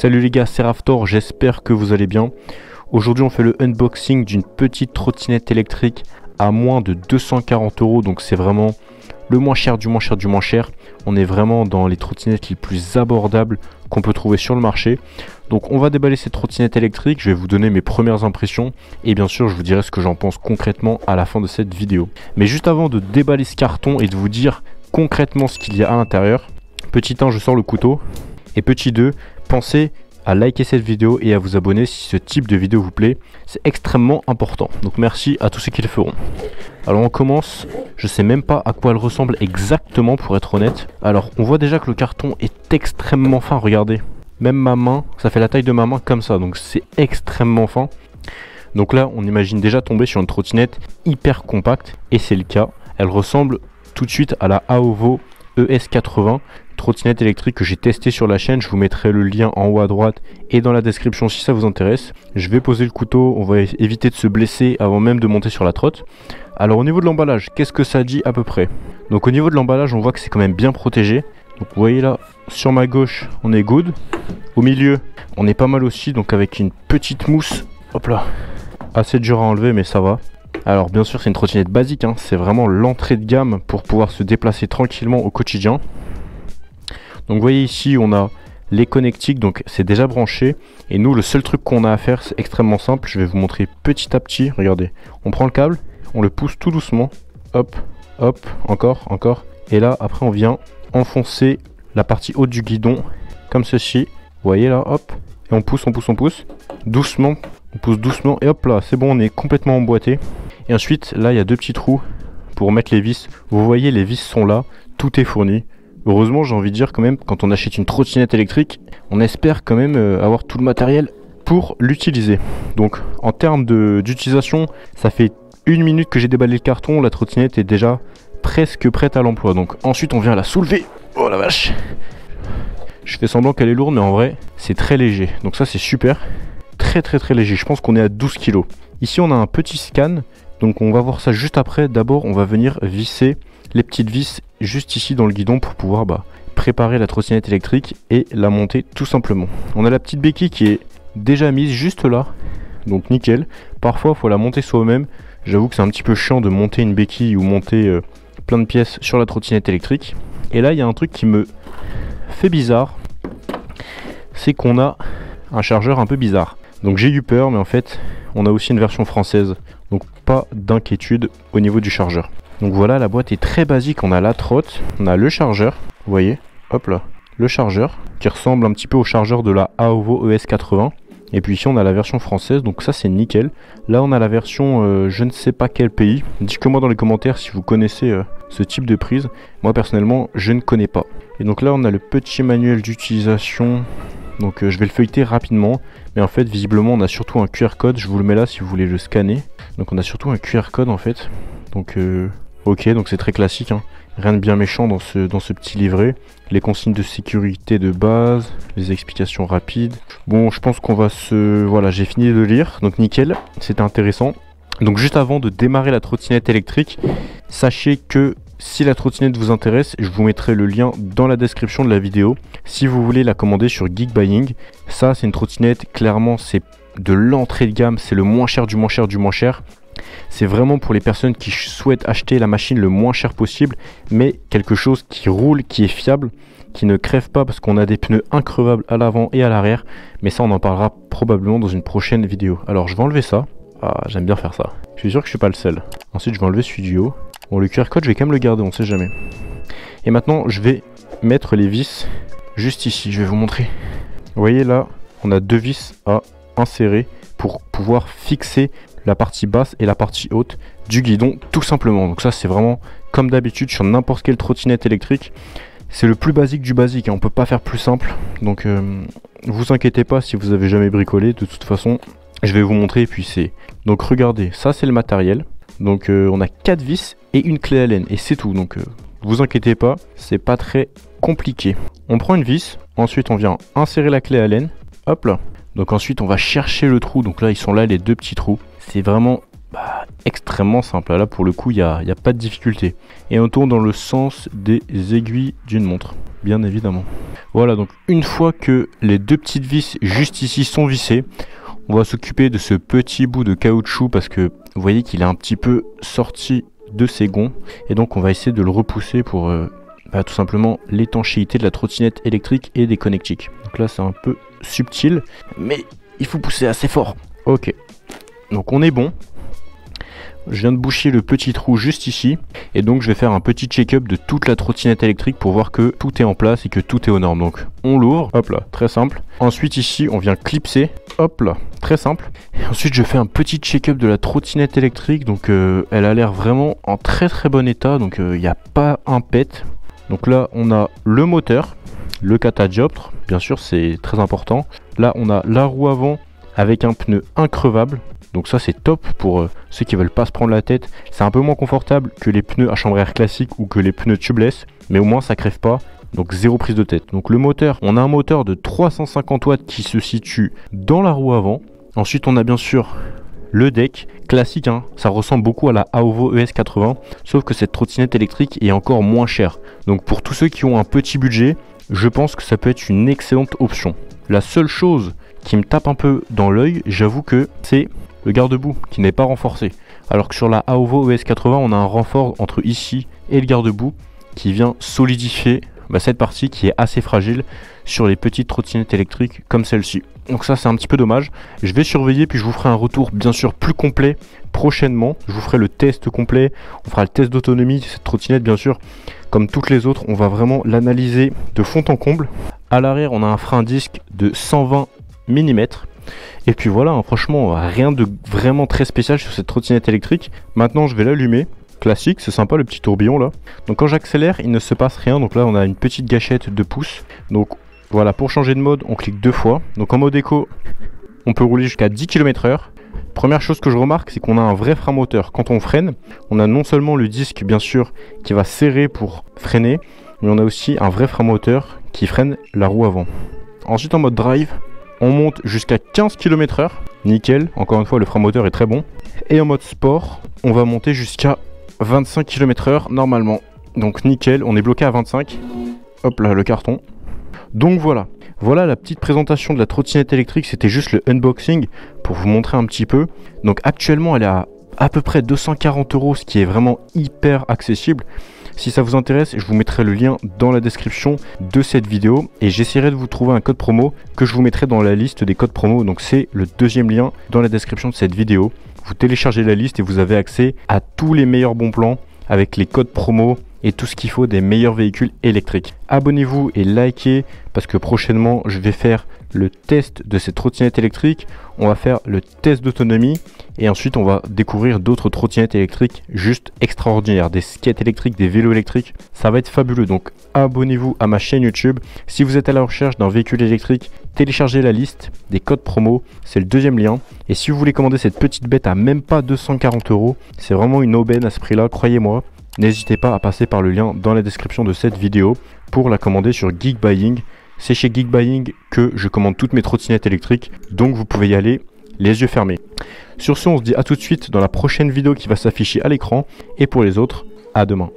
Salut les gars, c'est Raftor, j'espère que vous allez bien. Aujourd'hui on fait le unboxing d'une petite trottinette électrique à moins de 240 €, donc c'est vraiment le moins cher du moins cher du moins cher. On est vraiment dans les trottinettes les plus abordables qu'on peut trouver sur le marché. Donc on va déballer cette trottinette électrique, je vais vous donner mes premières impressions et bien sûr je vous dirai ce que j'en pense concrètement à la fin de cette vidéo. Mais juste avant de déballer ce carton et de vous dire concrètement ce qu'il y a à l'intérieur, petit 1, je sors le couteau et petit 2, pensez à liker cette vidéo et à vous abonner si ce type de vidéo vous plaît, c'est extrêmement important. Donc merci à tous ceux qui le feront. Alors on commence, je sais même pas à quoi elle ressemble exactement pour être honnête. Alors on voit déjà que le carton est extrêmement fin, regardez. Même ma main, ça fait la taille de ma main comme ça, donc c'est extrêmement fin. Donc là on imagine déjà tomber sur une trottinette hyper compacte et c'est le cas. Elle ressemble tout de suite à la AOVO ES80, trottinette électrique que j'ai testé sur la chaîne. Je vous mettrai le lien en haut à droite et dans la description si ça vous intéresse. Je vais poser le couteau, on va éviter de se blesser avant même de monter sur la trotte. Alors au niveau de l'emballage, qu'est-ce que ça dit à peu près? Donc au niveau de l'emballage, on voit que c'est quand même bien protégé. Donc vous voyez là, sur ma gauche, on est good. Au milieu, on est pas mal aussi, donc avec une petite mousse. Hop là, assez dur à enlever mais ça va. Alors bien sûr c'est une trottinette basique, hein. C'est vraiment l'entrée de gamme pour pouvoir se déplacer tranquillement au quotidien. Donc vous voyez ici on a les connectiques, donc c'est déjà branché. Et nous le seul truc qu'on a à faire c'est extrêmement simple, je vais vous montrer petit à petit. Regardez, on prend le câble, on le pousse tout doucement, hop, hop, encore, encore. Et là après on vient enfoncer la partie haute du guidon comme ceci. Vous voyez là, hop, et on pousse, on pousse, on pousse, doucement, on pousse doucement et hop là, c'est bon, on est complètement emboîté. Et ensuite là il y a deux petits trous pour mettre les vis. Vous voyez les vis sont là, tout est fourni. Heureusement j'ai envie de dire quand même, quand on achète une trottinette électrique, on espère quand même avoir tout le matériel pour l'utiliser. Donc en termes d'utilisation, ça fait 1 minute que j'ai déballé le carton, la trottinette est déjà presque prête à l'emploi. Donc ensuite on vient la soulever. Oh la vache! Je fais semblant qu'elle est lourde mais en vrai c'est très léger. Donc ça c'est super. Très léger, je pense qu'on est à 12 kg. Ici on a un petit scan, donc on va voir ça juste après. D'abord on va venir visser les petites vis juste ici dans le guidon pour pouvoir préparer la trottinette électrique et la monter tout simplement. On a la petite béquille qui est déjà mise juste là, donc nickel. Parfois il faut la monter soi-même, j'avoue que c'est un petit peu chiant de monter une béquille ou monter plein de pièces sur la trottinette électrique. Et là il y a un truc qui me fait bizarre, c'est qu'on a un chargeur un peu bizarre. Donc j'ai eu peur mais en fait on a aussi une version française, donc pas d'inquiétude au niveau du chargeur. Donc voilà, la boîte est très basique, on a la trotte, on a le chargeur, vous voyez, hop là, le chargeur qui ressemble un petit peu au chargeur de la AOVO ES80. Et puis ici on a la version française, donc ça c'est nickel. Là on a la version je ne sais pas quel pays, dites-le moi dans les commentaires si vous connaissez ce type de prise. Moi personnellement je ne connais pas. Et donc là on a le petit manuel d'utilisation, donc je vais le feuilleter rapidement. Mais en fait visiblement on a surtout un QR code, je vous le mets là si vous voulez le scanner. Donc on a surtout un QR code en fait, donc ok, donc c'est très classique, hein. Rien de bien méchant dans ce petit livret. Les consignes de sécurité de base, les explications rapides. Bon, je pense qu'on va Voilà, j'ai fini de lire, donc nickel, c'était intéressant. Donc juste avant de démarrer la trottinette électrique, sachez que si la trottinette vous intéresse, je vous mettrai le lien dans la description de la vidéo. Si vous voulez la commander sur Geekbuying, ça c'est une trottinette, clairement c'est de l'entrée de gamme, c'est le moins cher du moins cher du moins cher. C'est vraiment pour les personnes qui souhaitent acheter la machine le moins cher possible, mais quelque chose qui roule, qui est fiable, qui ne crève pas parce qu'on a des pneus increvables à l'avant et à l'arrière. Mais ça on en parlera probablement dans une prochaine vidéo. Alors je vais enlever ça. Ah, j'aime bien faire ça. Je suis sûr que je suis pas le seul. Ensuite je vais enlever celui du haut. Bon, le QR code je vais quand même le garder, on sait jamais. Et maintenant je vais mettre les vis juste ici, je vais vous montrer. Vous voyez là, on a deux vis à insérer pour pouvoir fixer la partie basse et la partie haute du guidon tout simplement. Donc ça c'est vraiment comme d'habitude sur n'importe quelle trottinette électrique. C'est le plus basique du basique, hein. On peut pas faire plus simple. Donc vous inquiétez pas si vous avez jamais bricolé, de toute façon je vais vous montrer et puis c'est. Donc regardez, ça c'est le matériel. Donc on a 4 vis et une clé Allen et c'est tout. Donc vous inquiétez pas, c'est pas très compliqué. On prend une vis, ensuite on vient insérer la clé Allen, hop là. Donc ensuite on va chercher le trou, donc là ils sont là les deux petits trous. C'est vraiment extrêmement simple. Là pour le coup il n'y a pas de difficulté. Et on tourne dans le sens des aiguilles d'une montre, bien évidemment. Voilà, donc une fois que les deux petites vis juste ici sont vissées, on va s'occuper de ce petit bout de caoutchouc parce que vous voyez qu'il est un petit peu sorti de ses gonds. Et donc on va essayer de le repousser pour tout simplement l'étanchéité de la trottinette électrique et des connectiques. Donc là c'est un peu subtil, mais il faut pousser assez fort. Ok, donc on est bon. Je viens de boucher le petit trou juste ici. Et donc je vais faire un petit check-up de toute la trottinette électrique pour voir que tout est en place et que tout est aux normes. Donc on l'ouvre, hop là, très simple. Ensuite ici on vient clipser, hop là, très simple. Et ensuite je fais un petit check-up de la trottinette électrique. Donc elle a l'air vraiment en très bon état. Donc il n'y a pas un pet. Donc là on a le moteur, le catadioptre, bien sûr c'est très important. Là on a la roue avant avec un pneu increvable. Donc ça c'est top pour ceux qui veulent pas se prendre la tête. C'est un peu moins confortable que les pneus à chambre à air classique ou que les pneus tubeless, mais au moins ça crève pas. Donc zéro prise de tête. Donc le moteur, on a un moteur de 350 watts qui se situe dans la roue avant. Ensuite on a bien sûr le deck classique, hein. Ça ressemble beaucoup à la Aovo ES80, sauf que cette trottinette électrique est encore moins chère. Donc pour tous ceux qui ont un petit budget, je pense que ça peut être une excellente option. La seule chose qui me tape un peu dans l'œil, j'avoue que c'est le garde-boue qui n'est pas renforcé. Alors que sur la Aovo ES80, on a un renfort entre ici et le garde-boue qui vient solidifier cette partie qui est assez fragile sur les petites trottinettes électriques comme celle-ci. Donc ça c'est un petit peu dommage. Je vais surveiller puis je vous ferai un retour bien sûr plus complet prochainement. Je vous ferai le test complet, on fera le test d'autonomie de cette trottinette bien sûr. Comme toutes les autres, on va vraiment l'analyser de fond en comble. À l'arrière, on a un frein disque de 120 mm. Et puis voilà, hein, franchement, rien de vraiment très spécial sur cette trottinette électrique. Maintenant, je vais l'allumer. Classique, c'est sympa le petit tourbillon là. Donc quand j'accélère, il ne se passe rien. Donc là, on a une petite gâchette de pouce. Donc voilà, pour changer de mode, on clique 2 fois. Donc en mode éco, on peut rouler jusqu'à 10 km/h. Première chose que je remarque, c'est qu'on a un vrai frein moteur. Quand on freine, on a non seulement le disque, bien sûr, qui va serrer pour freiner, mais on a aussi un vrai frein moteur qui freine la roue avant. Ensuite, en mode drive, on monte jusqu'à 15 km/h. Nickel, encore une fois, le frein moteur est très bon. Et en mode sport, on va monter jusqu'à 25 km/h normalement. Donc nickel, on est bloqué à 25. Hop là, le carton. Donc voilà. Voilà la petite présentation de la trottinette électrique, c'était juste le unboxing pour vous montrer un petit peu. Donc actuellement elle est à peu près 240 €, ce qui est vraiment hyper accessible. Si ça vous intéresse, je vous mettrai le lien dans la description de cette vidéo et j'essaierai de vous trouver un code promo que je vous mettrai dans la liste des codes promo. Donc c'est le deuxième lien dans la description de cette vidéo. Vous téléchargez la liste et vous avez accès à tous les meilleurs bons plans avec les codes promo et tout ce qu'il faut des meilleurs véhicules électriques. Abonnez-vous et likez parce que prochainement je vais faire le test de cette trottinette électrique, on va faire le test d'autonomie et ensuite on va découvrir d'autres trottinettes électriques juste extraordinaires, des skates électriques, des vélos électriques, ça va être fabuleux. Donc abonnez-vous à ma chaîne YouTube. Si vous êtes à la recherche d'un véhicule électrique, téléchargez la liste des codes promo, c'est le deuxième lien. Et si vous voulez commander cette petite bête à même pas 240 €, c'est vraiment une aubaine à ce prix là, croyez-moi. N'hésitez pas à passer par le lien dans la description de cette vidéo pour la commander sur Geek Buying. C'est chez Geek Buying que je commande toutes mes trottinettes électriques, donc vous pouvez y aller les yeux fermés. Sur ce, on se dit à tout de suite dans la prochaine vidéo qui va s'afficher à l'écran, et pour les autres, à demain.